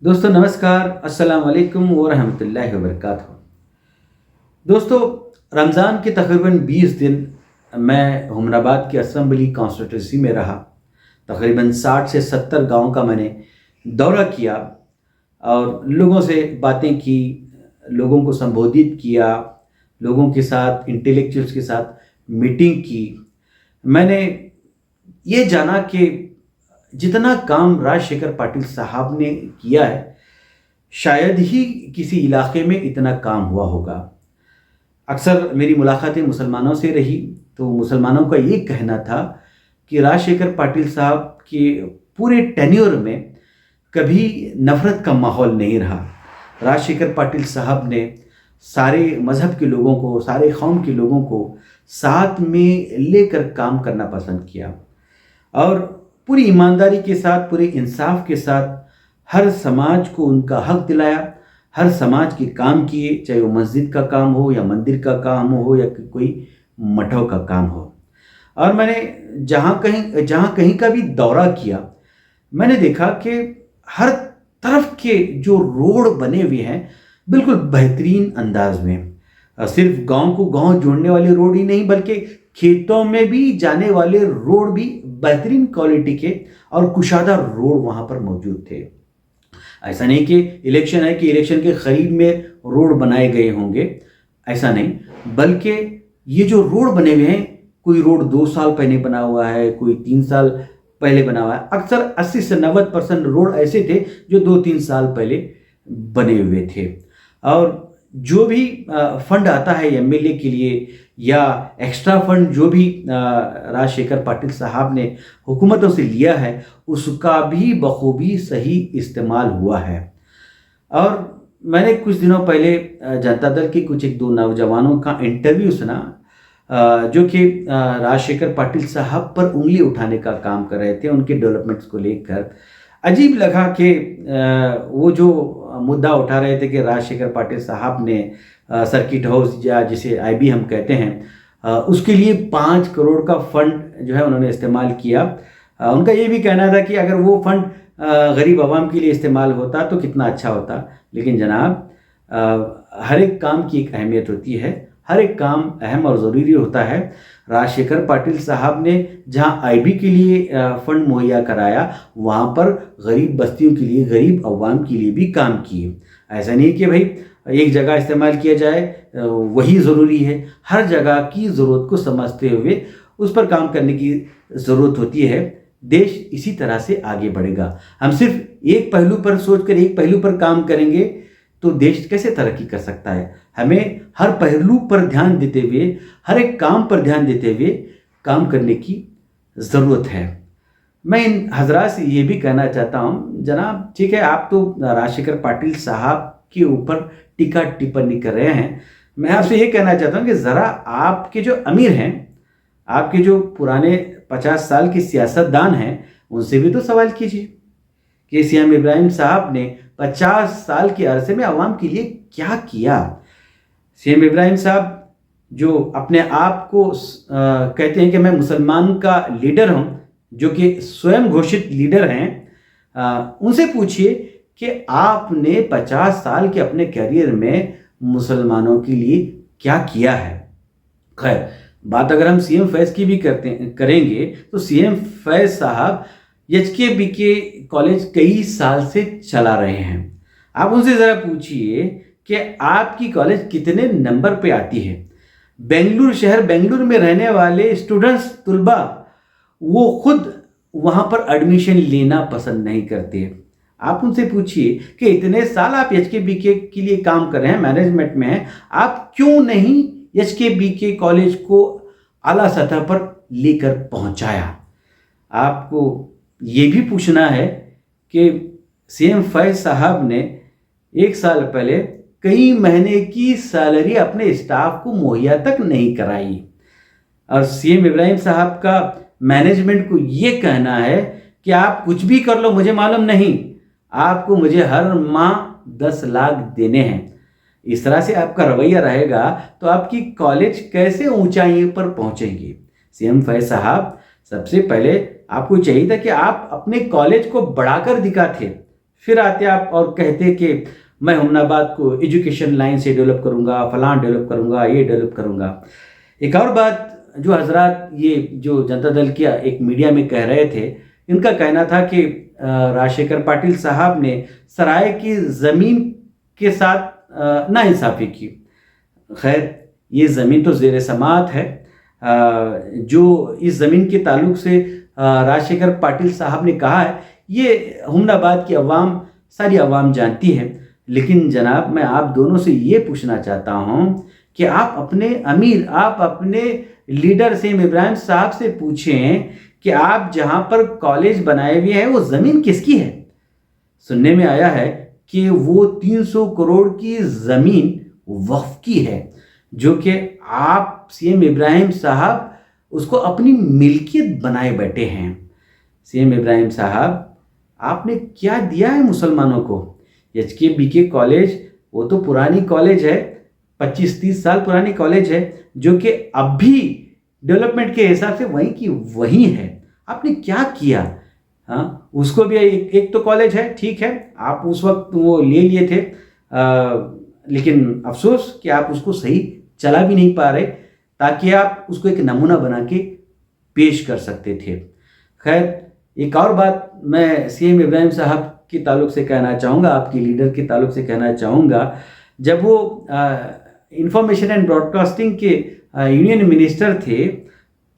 दोस्तों नमस्कार, अस्सलाम वालेकुम व रहमतुल्लाहि व बरकातहू। दोस्तों, रमज़ान के तकरीबन 20 दिन मैं हुमनाबाद की असम्बली कॉन्स्टिट्यूंसी में रहा। तकरीबन 60 से 70 गाँव का मैंने दौरा किया और लोगों से बातें की, लोगों को संबोधित किया, लोगों के साथ, इंटेलेक्चुअल्स के साथ मीटिंग की। मैंने ये जाना कि जितना काम राजशेखर पाटिल साहब ने किया है, शायद ही किसी इलाके में इतना काम हुआ होगा। अक्सर मेरी मुलाकातें मुसलमानों से रही, तो मुसलमानों का ये कहना था कि राजशेखर पाटिल साहब के पूरे टेन्योर में कभी नफ़रत का माहौल नहीं रहा। राजशेखर पाटिल साहब ने सारे मज़हब के लोगों को, सारे कौम के लोगों को साथ में लेकर काम करना पसंद किया और पूरी ईमानदारी के साथ, पूरे इंसाफ के साथ हर समाज को उनका हक दिलाया। हर समाज के काम किए, चाहे वो मस्जिद का काम हो या मंदिर का काम हो या कोई मठों का काम हो। और मैंने जहाँ कहीं का भी दौरा किया, मैंने देखा कि हर तरफ के जो रोड बने हुए हैं बिल्कुल बेहतरीन अंदाज में। सिर्फ गांव को गांव जोड़ने वाले रोड ही नहीं, बल्कि खेतों में भी जाने वाले रोड भी बेहतरीन क्वालिटी के और कुशादा रोड वहां पर मौजूद थे। ऐसा नहीं कि इलेक्शन है कि इलेक्शन के करीब में रोड बनाए गए होंगे, ऐसा नहीं, बल्कि ये जो रोड बने हुए हैं, कोई रोड 2 साल पहले बना हुआ है, कोई 3 साल पहले बना हुआ है। अक्सर 80 से 90% रोड ऐसे थे जो 2-3 साल पहले बने हुए थे। और जो भी फंड आता है एमएलए के लिए या एक्स्ट्रा फंड जो भी राजशेखर पाटिल साहब ने हुकूमतों से लिया है, उसका भी बखूबी सही इस्तेमाल हुआ है। और मैंने कुछ दिनों पहले जनता दल के कुछ 1-2 नौजवानों का इंटरव्यू सुना, जो कि राजशेखर पाटिल साहब पर उंगली उठाने का काम कर रहे थे, उनके डेवलपमेंट्स को लेकर। अजीब लगा कि वो जो मुद्दा उठा रहे थे कि राजशेखर पाटिल साहब ने सर्किट हाउस या जिसे आईबी हम कहते हैं, उसके लिए 5 करोड़ का फंड जो है उन्होंने इस्तेमाल किया। उनका ये भी कहना था कि अगर वो फंड गरीब आवाम के लिए इस्तेमाल होता तो कितना अच्छा होता। लेकिन जनाब, हर एक काम की एक अहमियत होती है, हर एक काम अहम और ज़रूरी होता है। राजशेखर पाटिल साहब ने जहां आईबी के लिए फंड मुहैया कराया, वहां पर गरीब बस्तियों के लिए, गरीब अवाम के लिए भी काम किए। ऐसा नहीं कि भाई एक जगह इस्तेमाल किया जाए वही ज़रूरी है। हर जगह की ज़रूरत को समझते हुए उस पर काम करने की ज़रूरत होती है। देश इसी तरह से आगे बढ़ेगा। हम सिर्फ एक पहलू पर सोचकर एक पहलू पर काम करेंगे तो देश कैसे तरक्की कर सकता है। हमें हर पहलू पर ध्यान देते हुए, हर एक काम पर ध्यान देते हुए काम करने की ज़रूरत है। मैं इन हजरात से ये भी कहना चाहता हूँ, जनाब ठीक है, आप तो राजशेखर पाटिल साहब के ऊपर टीका टिप्पणी कर रहे हैं। मैं आपसे ये कहना चाहता हूँ कि ज़रा आपके जो अमीर हैं, आपके जो पुराने 50 साल के सियासतदान हैं, उनसे भी तो सवाल कीजिए कि सीएम इब्राहिम साहब ने 50 साल के अरसे में आवाम के लिए क्या किया। सीएम इब्राहिम साहब जो अपने आप को कहते हैं कि मैं मुसलमान का लीडर हूं, जो कि स्वयं घोषित लीडर हैं, उनसे पूछिए कि आपने 50 साल के अपने करियर में मुसलमानों के लिए क्या किया है। खैर, बात अगर हम सीएम फैज़ की भी करेंगे तो सीएम फैज़ साहब एचकेबीके कॉलेज कई साल से चला रहे हैं। आप उनसे ज़रा पूछिए कि आपकी कॉलेज कितने नंबर पे आती है। बेंगलुरु शहर, बेंगलुरु में रहने वाले स्टूडेंट्स, तुलबा, वो खुद वहाँ पर एडमिशन लेना पसंद नहीं करते। आप उनसे पूछिए कि इतने साल आप एचकेबीके के लिए काम कर रहे हैं, मैनेजमेंट में हैं, आप क्यों नहीं एचकेबीके कॉलेज को आला सतह पर लेकर पहुँचाया। आपको ये भी पूछना है कि सीएम फैज़ साहब ने 1 साल पहले कई महीने की सैलरी अपने स्टाफ को मुहैया तक नहीं कराई। और सीएम इब्राहिम साहब का मैनेजमेंट को ये कहना है कि आप कुछ भी कर लो, मुझे मालूम नहीं, आपको मुझे हर माह 10 लाख देने हैं। इस तरह से आपका रवैया रहेगा तो आपकी कॉलेज कैसे ऊंचाई पर पहुंचेंगी। सीएम फैज़ साहब, सबसे पहले आपको चाहिए था कि आप अपने कॉलेज को बढ़ाकर दिखाते, फिर आते आप और कहते कि मैं हुमनाबाद को एजुकेशन लाइन से डेवलप करूँगा, फलां डेवलप करूँगा, ये डेवलप करूँगा। एक और बात जो हजरात ये जो जनता दल के एक मीडिया में कह रहे थे, इनका कहना था कि राजशेखर पाटिल साहब ने सराय की ज़मीन के साथ नाइंसाफ़ी की। खैर, ये ज़मीन तो ज़ेर समात है। जो इस ज़मीन के ताल्लुक से राजशेखर पाटिल साहब ने कहा है, ये हुमनाबाद की अवाम, सारी अवाम जानती है। लेकिन जनाब, मैं आप दोनों से ये पूछना चाहता हूँ कि आप अपने अमीर, आप अपने लीडर सीएम इब्राहिम साहब से पूछें कि आप जहाँ पर कॉलेज बनाए हुए हैं वो ज़मीन किसकी है। सुनने में आया है कि वो 300 करोड़ की ज़मीन वक्फ की है, जो कि आप सीएम इब्राहिम साहब उसको अपनी मिल्कियत बनाए बैठे हैं। सीएम इब्राहिम साहब, आपने क्या दिया है मुसलमानों को? HKBK कॉलेज वो तो पुरानी कॉलेज है, 25-30 साल पुरानी कॉलेज है, जो कि अब भी डेवलपमेंट के हिसाब से वहीं की वहीं है। आपने क्या किया? हाँ, उसको भी एक तो कॉलेज है, ठीक है, आप उस वक्त वो ले लिए थे, लेकिन अफसोस कि आप उसको सही चला भी नहीं पा रहे, ताकि आप उसको एक नमूना बना के पेश कर सकते थे। खैर, एक और बात मैं सीएम इब्राहिम साहब के ताल्लुक से कहना चाहूँगा, आपके लीडर के ताल्लुक से कहना चाहूँगा। जब वो इंफॉर्मेशन एंड ब्रॉडकास्टिंग के यूनियन मिनिस्टर थे,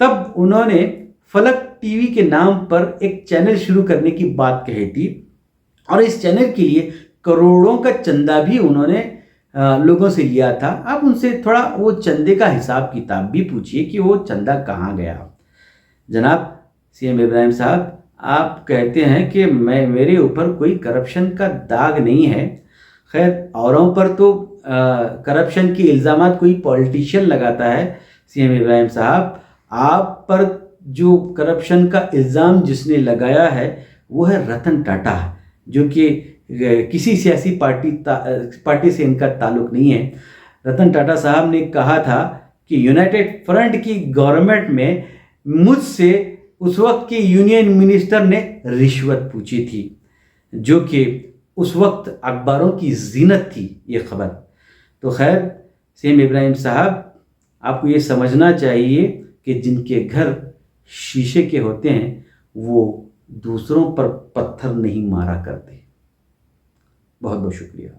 तब उन्होंने फलक टीवी के नाम पर एक चैनल शुरू करने की बात कही थी, और इस चैनल के लिए करोड़ों का चंदा भी उन्होंने लोगों से लिया था। आप उनसे थोड़ा वो चंदे का हिसाब किताब भी पूछिए कि वो चंदा कहाँ गया। जनाब सीएम इब्राहिम साहब, आप कहते हैं कि मेरे ऊपर कोई करप्शन का दाग नहीं है। खैर, औरों पर तो करप्शन के इल्ज़ामात कोई पॉलिटिशियन लगाता है। सीएम इब्राहिम साहब, आप पर जो करप्शन का इल्ज़ाम जिसने लगाया है वो है रतन टाटा, जो कि किसी सियासी पार्टी से इनका ताल्लुक नहीं है। रतन टाटा साहब ने कहा था कि यूनाइटेड फ्रंट की गवर्नमेंट में मुझसे उस वक्त के यूनियन मिनिस्टर ने रिश्वत पूछी थी, जो कि उस वक्त अखबारों की जीनत थी ये खबर। तो खैर, सीएम इब्राहिम साहब, आपको ये समझना चाहिए कि जिनके घर शीशे के होते हैं वो दूसरों पर पत्थर नहीं मारा करते। बहुत बहुत शुक्रिया।